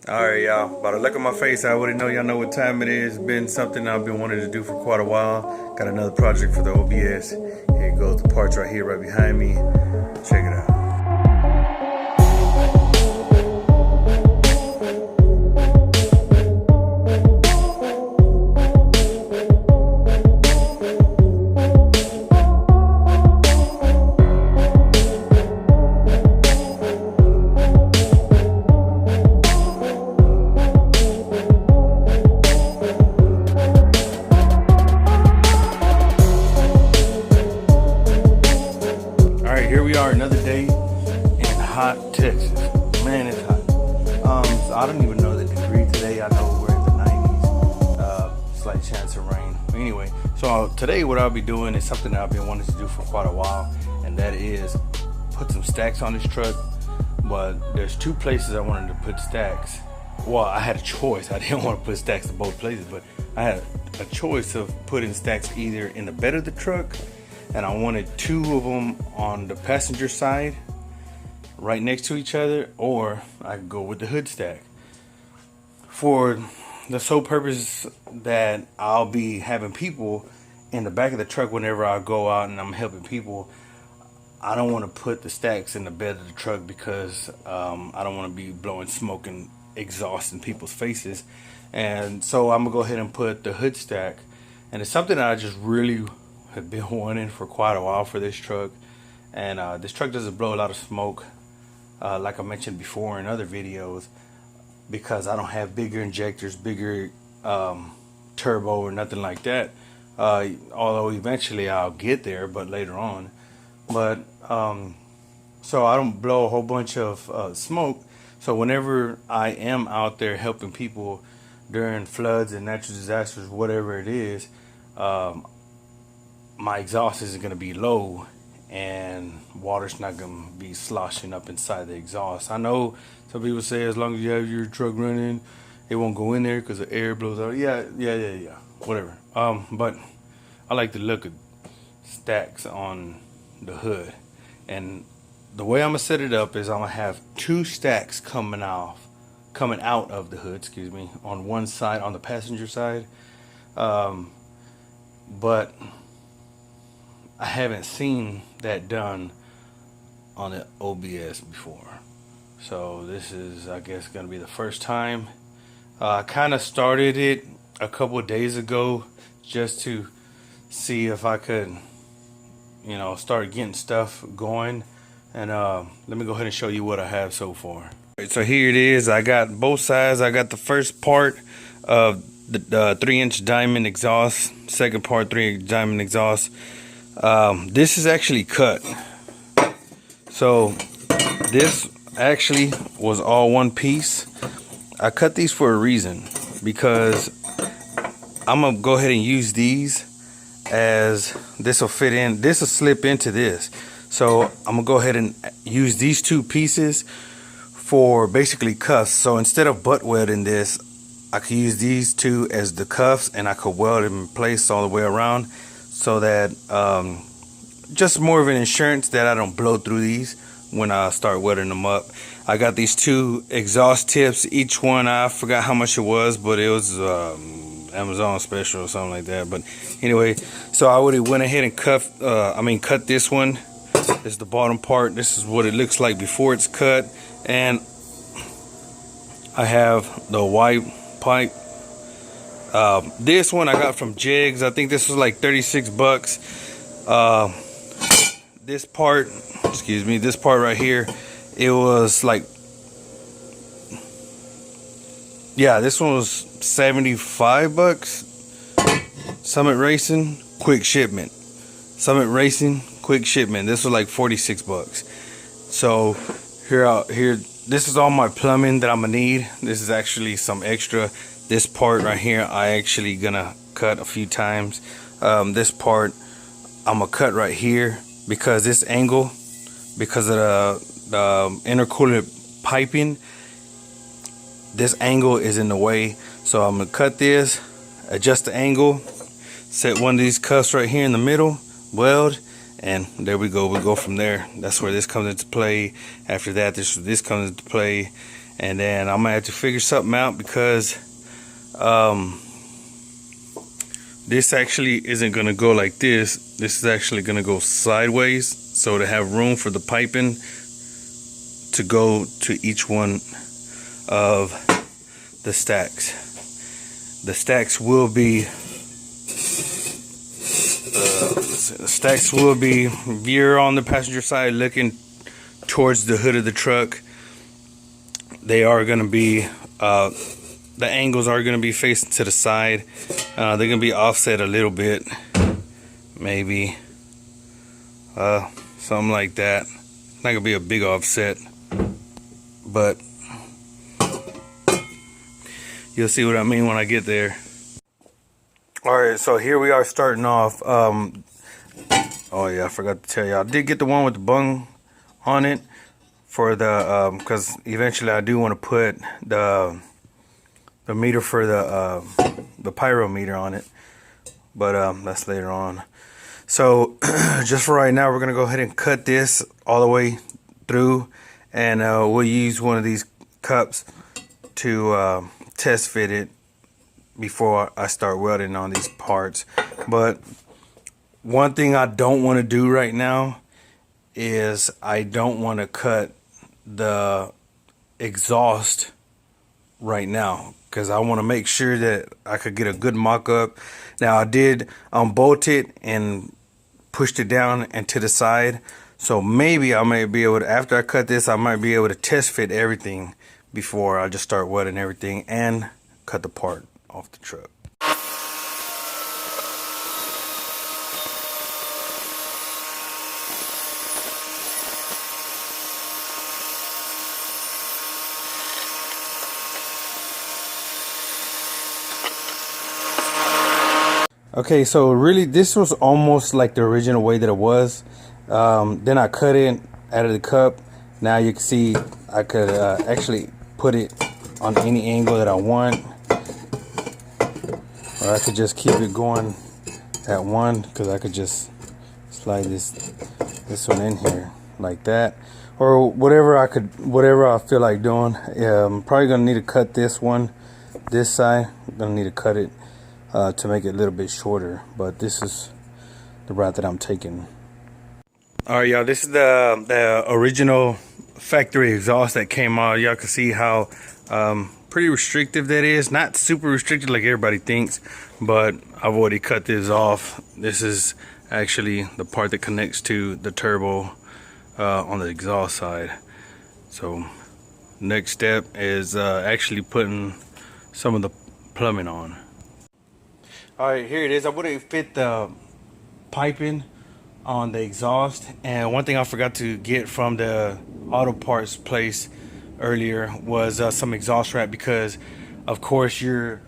Alright, y'all. By the look on my face, I already know y'all know what time it is. It's been something I've been wanting to do for quite a while. Got another project for the OBS. Here goes the parts right here, right behind me. Check it out. Here we are, another day in hot Texas. Man, it's hot. So I don't even know the degree today. I know we're in the 90s. Slight chance of rain. Anyway, so today what I'll be doing is something that I've been wanting to do for quite a while, and that is put some stacks on this truck. But there's two places I wanted to put stacks. Well, I had a choice. I didn't want to put stacks in both places, but I had a choice of putting stacks either in the bed of the truck, and I wanted two of them on the passenger side right next to each other, or I could go with the hood stack for the sole purpose that I'll be having people in the back of the truck whenever I go out and I'm helping people. I don't want to put the stacks in the bed of the truck because I don't want to be blowing smoke and exhaust in people's faces, and so I'm gonna go ahead and put the hood stack. And it's something that I just really have been wanting for quite a while for this truck. And this truck doesn't blow a lot of smoke, like I mentioned before in other videos, because I don't have bigger injectors, bigger turbo or nothing like that, although eventually I'll get there, but later on. But so I don't blow a whole bunch of smoke. So whenever I am out there helping people during floods and natural disasters, whatever it is, my exhaust isn't going to be low and water's not going to be sloshing up inside the exhaust. I know some people say as long as you have your truck running, it won't go in there because the air blows out. Yeah, whatever. But I like the look of stacks on the hood. And the way I'm going to set it up is I'm going to have two stacks coming out of the hood, on one side, on the passenger side. But I haven't seen that done on the OBS before, so this is, I guess, gonna be the first time. I kind of started it a couple of days ago just to see if I could, start getting stuff going. And let me go ahead and show you what I have so far. Right, so here it is. I got both sides. I got the first part of the 3-inch diamond exhaust, second part 3-inch diamond exhaust. This is actually cut, so this actually was all one piece. I cut these for a reason, because I'm gonna go ahead and use these as this will fit in, this will slip into this. So I'm gonna go ahead and use these two pieces for basically cuffs. So instead of butt welding this, I could use these two as the cuffs, and I could weld them in place all the way around, so that just more of an insurance that I don't blow through these when I start welding them up. I got these two exhaust tips. Each one, I forgot how much it was, but it was Amazon special or something like that. But anyway, so I already went ahead and cut this one. This is the bottom part. This is what it looks like before it's cut. And I have the white pipe. This one I got from Jigs. I think this was like 36 bucks. This part right here, it was like, yeah, this one was 75 bucks. Summit Racing, quick shipment. This was like 46 bucks. So here, this is all my plumbing that I'm gonna need. This is actually some extra. This part right here, I actually gonna cut a few times. This part, I'm gonna cut right here because this angle, because of the intercooler piping, this angle is in the way. So I'm gonna cut this, adjust the angle, set one of these cuffs right here in the middle, weld, and there we go. We go from there. That's where this comes into play. After that, this comes into play, and then I'm gonna have to figure something out because this actually isn't gonna go like this. This is actually gonna go sideways, so to have room for the piping to go to each one of the stacks. The stacks will be rear on the passenger side, looking towards the hood of the truck. They are going to be the angles are going to be facing to the side. They're going to be offset a little bit, maybe something like that. Not going to be a big offset, but you'll see what I mean when I get there. Alright, so here we are starting off. Oh yeah, I forgot to tell you, I did get the one with the bung on it for the because eventually I do want to put the meter for the pyro meter on it, but that's later on. So just for right now, we're gonna go ahead and cut this all the way through, and we'll use one of these cups to test fit it before I start welding on these parts. But one thing I don't want to do right now is I don't want to cut the exhaust right now, because I want to make sure that I could get a good mock-up. Now I did unbolt it and pushed it down and to the side, so maybe I might be able to, after I cut this, I might be able to test fit everything before I just start welding everything and cut the part off the truck. Okay, so really this was almost like the original way that it was. Then I cut it out of the cup. Now you can see I could actually put it on any angle that I want, or I could just keep it going at one, because I could just slide this one in here like that, or whatever I feel like doing. I'm probably gonna need to cut this side. I'm gonna need to cut it to make it a little bit shorter, but this is the route that I'm taking. All right, y'all, this is the original factory exhaust that came out. Y'all can see how pretty restrictive that is. Not super restricted like everybody thinks, but I've already cut this off. This is actually the part that connects to the turbo on the exhaust side. So next step is actually putting some of the plumbing on. All right, here it is. I would have fit the piping on the exhaust, and one thing I forgot to get from the auto parts place earlier was some exhaust wrap, because of course you're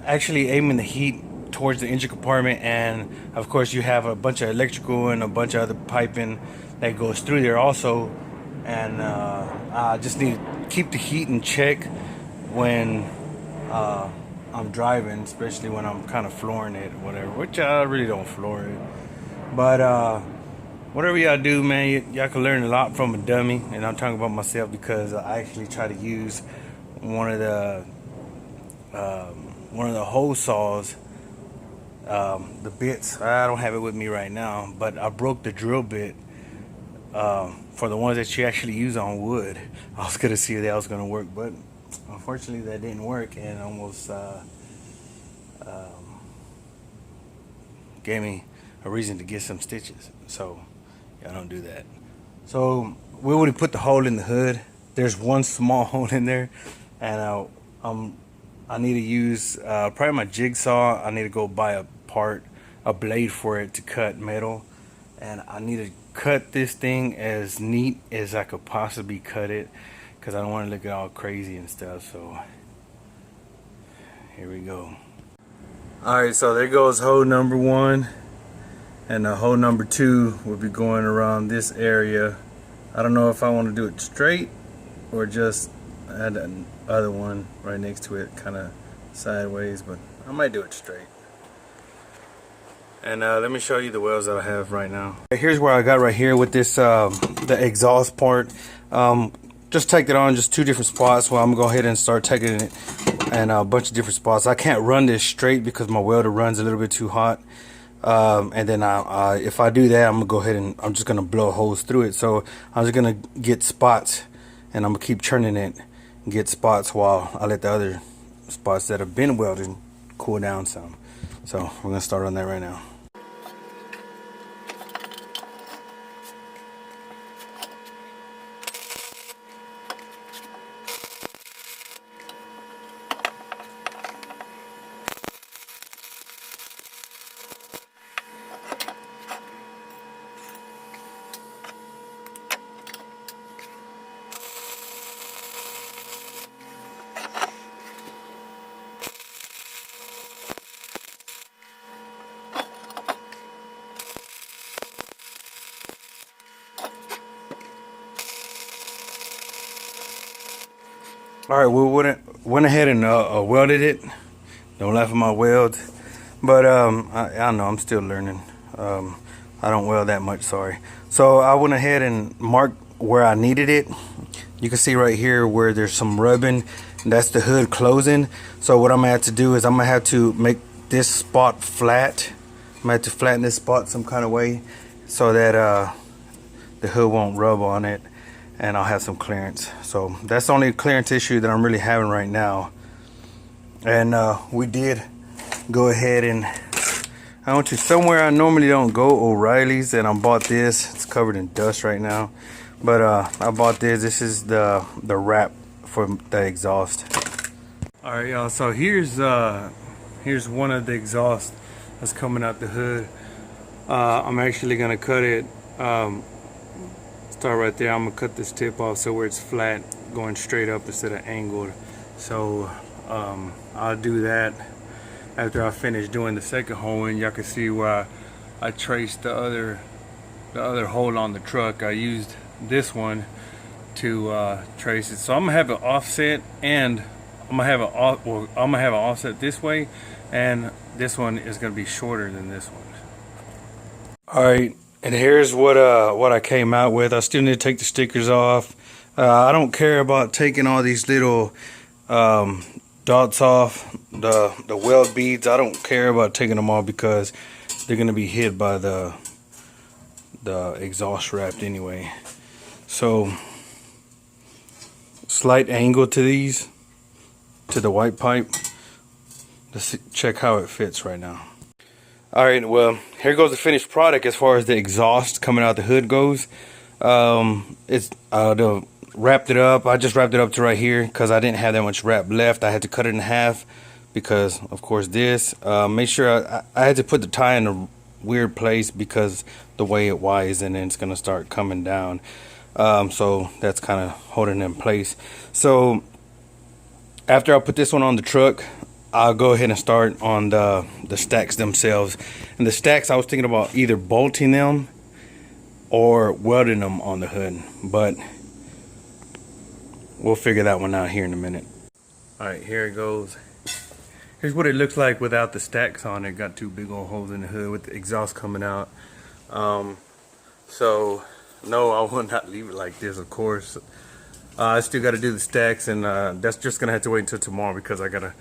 actually aiming the heat towards the engine compartment, and of course you have a bunch of electrical and a bunch of other piping that goes through there also, and I just need to keep the heat in check when I'm driving, especially when I'm kind of flooring it or whatever, which I really don't floor it. But whatever y'all do, man, y'all can learn a lot from a dummy. And I'm talking about myself because I actually try to use one of the hole saws, the bits. I don't have it with me right now, but I broke the drill bit for the ones that you actually use on wood. I was gonna see if that was gonna work, but unfortunately that didn't work, and almost gave me a reason to get some stitches. So y'all don't do that. So we would have put the hole in the hood. There's one small hole in there, and I need to use probably my jigsaw. I need to go buy a blade for it to cut metal, and I need to cut this thing as neat as I could possibly cut it, because I don't want to look all crazy and stuff. So here we go. Alright, so there goes hole number 1, and hole number 2 will be going around this area. I don't know if I want to do it straight or just add another one right next to it, kind of sideways, but I might do it straight. And let me show you the welds that I have right now. Here's where I got right here with this the exhaust part. just tacked it on just 2 different spots. Well, I'm gonna go ahead and start tacking it in a bunch of different spots. I can't run this straight because my welder runs a little bit too hot. And then if I do that, I'm gonna go ahead and I'm just gonna blow holes through it. So I'm just gonna get spots, and I'm gonna keep churning it and get spots while I let the other spots that have been welded cool down some. So we're gonna start on that right now. All right, we went ahead and welded it. Don't laugh at my welds, but I know I'm still learning. I don't weld that much, sorry. So I went ahead and marked where I needed it. You can see right here where there's some rubbing. That's the hood closing. So what I'm gonna have to do is I'm gonna have to make this spot flat. I'm gonna have to flatten this spot some kind of way so that the hood won't rub on it, and I'll have some clearance. So that's the only clearance issue that I'm really having right now. And we did go ahead and I went to somewhere I normally don't go, O'Reilly's, and I bought this. It's covered in dust right now, but I bought this. This is the wrap for the exhaust. All right, y'all, so here's one of the exhausts that's coming out the hood. I'm actually gonna cut it, start right there. I'm gonna cut this tip off so where it's flat, going straight up instead of angled. So I'll do that after I finish doing the second hole, and y'all can see where I traced the other hole on the truck. I used this one to trace it. So I'm gonna have it offset, and I'm gonna have an offset this way, and this one is gonna be shorter than this one. All right, and here's what I came out with. I still need to take the stickers off. I don't care about taking all these little dots off, the weld beads. I don't care about taking them off because they're gonna be hit by the exhaust wrapped anyway. So slight angle to these, to the white pipe. Let's check how it fits right now. All right, well, here goes the finished product as far as the exhaust coming out the hood goes. It's wrapped it up. I just wrapped it up to right here because I didn't have that much wrap left. I had to cut it in half because, of course, this. Make sure I had to put the tie in a weird place because the way it winds, and then it's gonna start coming down. So that's kind of holding it in place. So after I put this one on the truck, I'll go ahead and start on the stacks themselves. And the stacks, I was thinking about either bolting them or welding them on the hood, but we'll figure that one out here in a minute. All right, here it goes. Here's what it looks like without the stacks on it. Got 2 big old holes in the hood with the exhaust coming out. So no, I will not leave it like this, of course. I still got to do the stacks, and that's just gonna have to wait until tomorrow because I gotta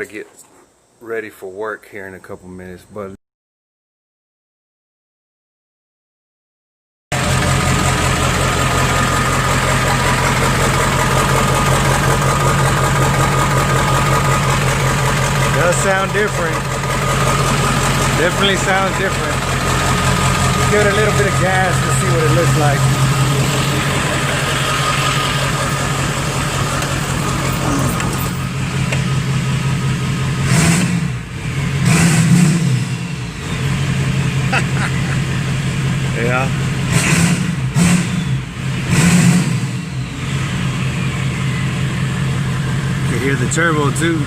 get ready for work here in a couple minutes. But it does sound different. Definitely sounds different. Give it a little bit of gas to see what it looks like. Yeah. You can hear the turbo too.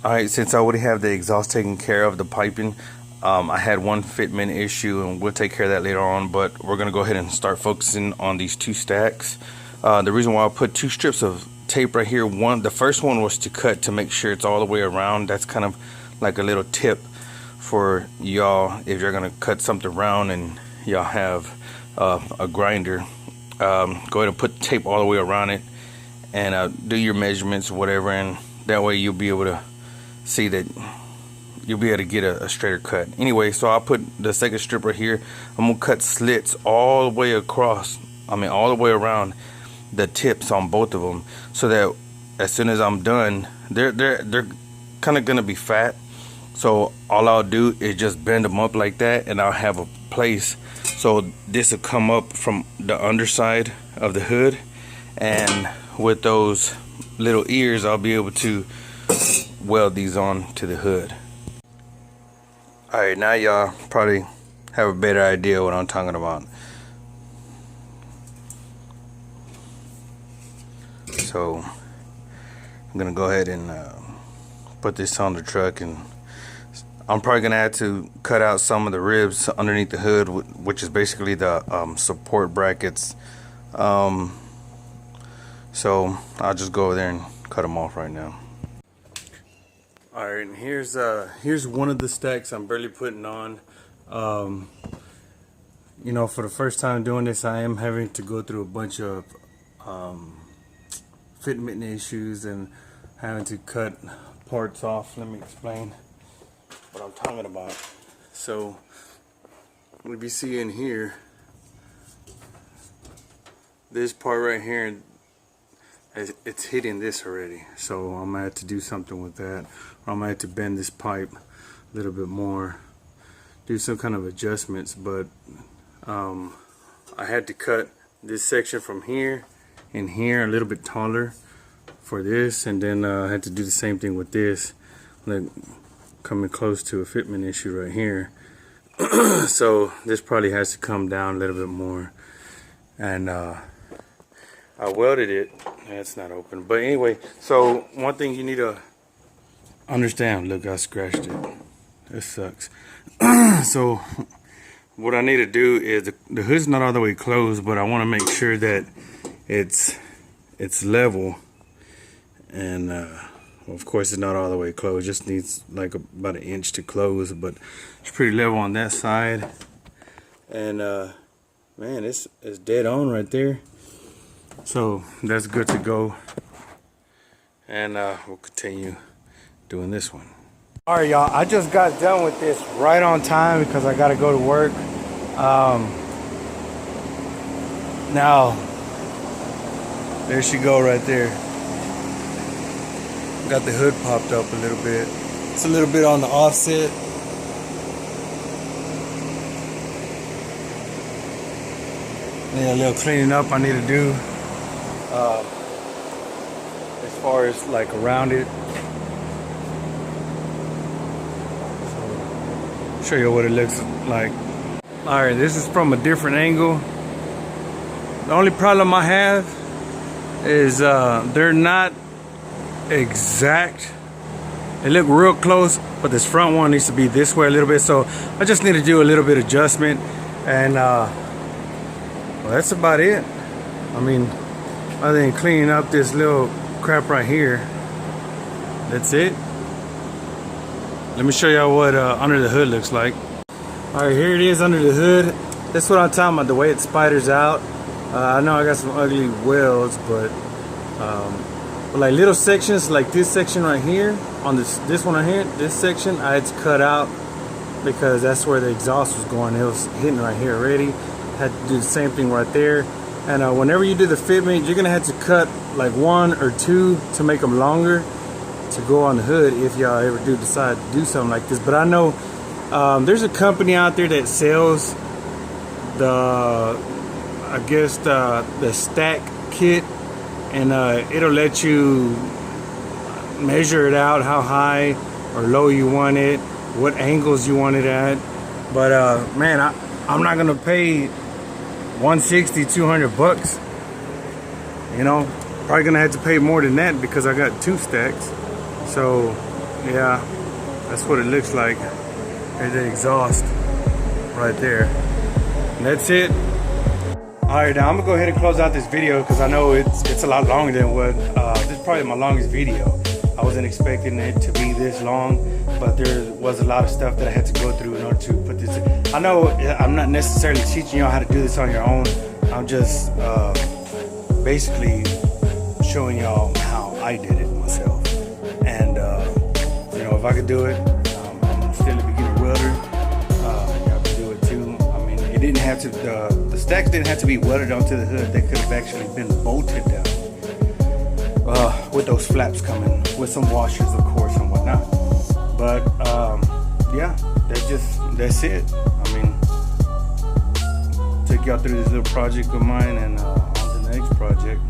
Alright, since I already have the exhaust taken care of, the piping, I had one fitment issue, and we'll take care of that later on, but we're going to go ahead and start focusing on these 2 stacks. The reason why I put 2 strips of tape right here, the first one was to cut to make sure it's all the way around. That's kind of like a little tip for y'all if you're going to cut something round and y'all have a grinder. go ahead and put the tape all the way around it, and do your measurements or whatever, and that way you'll be able to see that you'll be able to get a straighter cut. Anyway, so I'll put the second strip right here. I'm gonna cut slits all the way across, all the way around the tips on both of them, so that as soon as I'm done, they're kind of gonna be fat. So all I'll do is just bend them up like that, and I'll have a place so this will come up from the underside of the hood, and with those little ears I'll be able to weld these on to the hood. Alright, now y'all probably have a better idea what I'm talking about. So I'm gonna go ahead and put this on the truck, and I'm probably gonna have to cut out some of the ribs underneath the hood, which is basically the support brackets. So I'll just go over there and cut them off right now. Alright, and here's one of the stacks I'm barely putting on. You know, for the first time doing this, I am having to go through a bunch of fitment issues and having to cut parts off. Let me explain what I'm talking about. So what you see in here, this part right here, it's hitting this already, so I'm gonna have to do something with that. I'm gonna have to bend this pipe a little bit more, do some kind of adjustments. But I had to cut this section from here and here a little bit taller for this, and then I had to do the same thing with this, like coming close to a fitment issue right here. So this probably has to come down a little bit more, and I welded it. That's not open, but anyway, so one thing you need to understand, look, I scratched it. This sucks. So what I need to do is the hood's not all the way closed, but I want to make sure that it's level, and well, of course it's not all the way closed, just needs like about an inch to close, but it's pretty level on that side. And man, it's dead on right there, so that's good to go. And we'll continue doing this one. Alright y'all, I just got done with this right on time because I gotta go to work. Now there she go right there. Got the hood popped up a little bit. It's a little bit on the offset. Yeah, a little cleaning up I need to do as far as like around it. So, show you what it looks like. Alright, this is from a different angle. The only problem I have is they're not exact. They look real close, but this front one needs to be this way a little bit, so I just need to do a little bit of adjustment. And well, that's about it. I mean, other than cleaning up this little crap right here, that's it. Let me show y'all what under the hood looks like. Alright, here it is under the hood. That's what I'm talking about, the way it spiders out. I know I got some ugly welds, but like little sections like this section right here, on this one right here, this section I had to cut out because that's where the exhaust was going. It was hitting right here already. Had to do the same thing right there. And whenever you do the fitment, you're gonna have to cut like one or two to make them longer to go on the hood if y'all ever do decide to do something like this. But I know there's a company out there that sells the, I guess the stack kit, and it'll let you measure it out, how high or low you want it, what angles you want it at. But man, I'm not gonna pay 160, 200 bucks. You know, probably gonna have to pay more than that because I got two stacks. So yeah, that's what it looks like. There's the exhaust right there, and that's it. Alright, now I'm gonna go ahead and close out this video because I know it's a lot longer than what this is probably my longest video. I wasn't expecting it to be this long, but there was a lot of stuff that I had to go through in order to put this in. I know I'm not necessarily teaching y'all how to do this on your own. I'm just basically showing y'all how I did it myself. And you know, if I could do it, I'm still a beginner welder. Y'all can do it too. I mean, it didn't have to. The stacks didn't have to be welded onto the hood. They could have actually been bolted down with those flaps coming, with some washers, of course, and whatnot. But yeah, that's it. I mean, take y'all through this little project of mine, and on to the next project.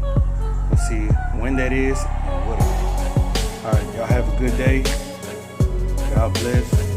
We'll see when that is and what it is. All right, y'all have a good day. God bless.